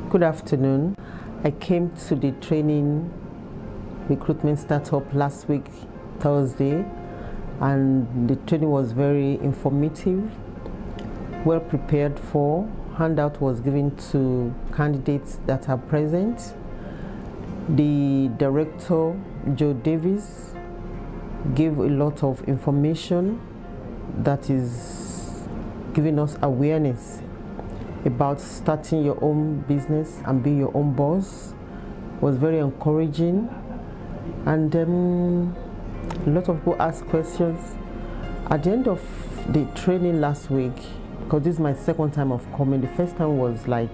Good afternoon. I came to the training recruitment startup last week, Thursday, and the training was very informative, well prepared for. Handout was given to candidates that are present. The director, Joe Davis, gave a lot of information that is giving us awareness about starting your own business and being your own boss. It was very encouraging, and a lot of people asked questions. At the end of the training last week, because this is my second time of coming, the first time was like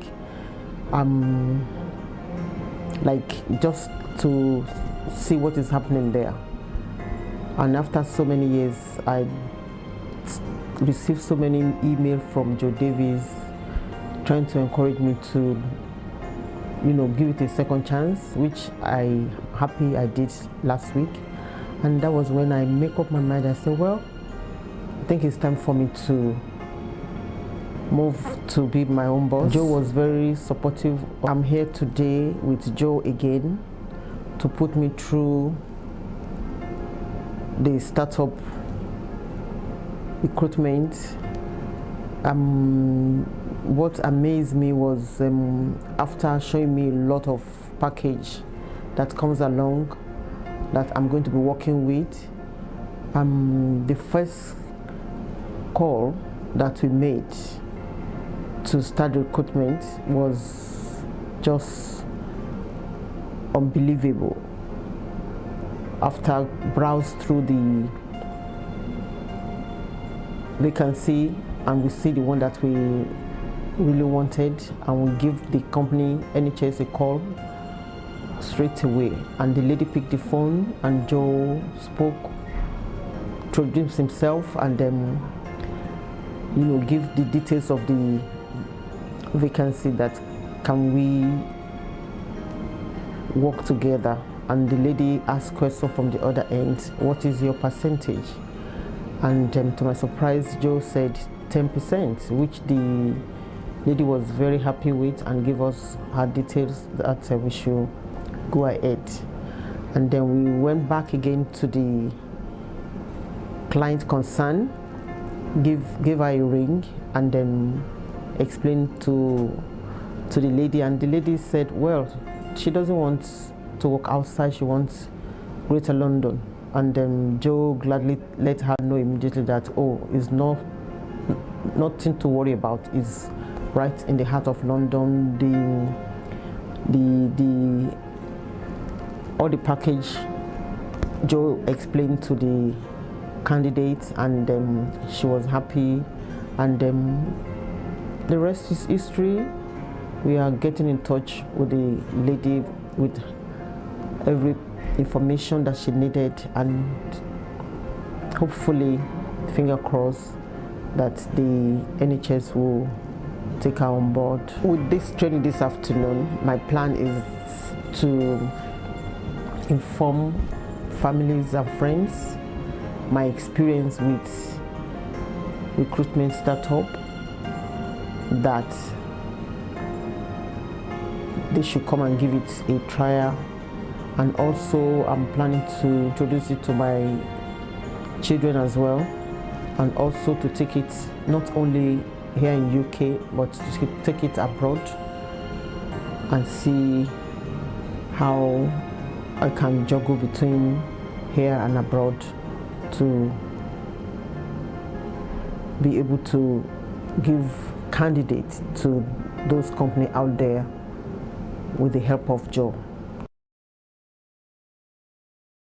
just to see what is happening there. And after so many years, I received so many emails from Joe Davis trying to encourage me to, give it a second chance, which I happy I did last week. And that was when I make up my mind. I said, well, I think it's time for me to move to be my own boss. Joe was very supportive. I'm here today with Joe again to put me through the startup recruitment. What amazed me was after showing me a lot of package that comes along that I'm going to be working with. The first call that we made to start recruitment was just unbelievable. After browse through the vacancy and we see the one that we really wanted, and we give the company NHS a call straight away, and the lady picked the phone and Joe spoke, introduced himself, and then give the details of the vacancy, that can we work together. And the lady asked question from the other end, what is your percentage? And to my surprise, Joe said 10%, which the lady was very happy with and gave us her details that we should go ahead. And then we went back again to the client concerned, give her a ring, and then explained to the lady, and the lady said, well, she doesn't want to work outside, she wants Greater London. And Joe gladly let her know immediately that, oh, it's nothing to worry about, it's right in the heart of London. All the package Joe explained to the candidate, and she was happy, and the rest is history. We are getting in touch with the lady with every information that she needed, and hopefully, finger crossed, that the NHS will take her on board. With this training this afternoon, my plan is to inform families and friends my experience with recruitment startup, that they should come and give it a trial. And also I'm planning to introduce it to my children as well, and also to take it not only here in UK, but to take it abroad and see how I can juggle between here and abroad to be able to give candidates to those companies out there with the help of Joe.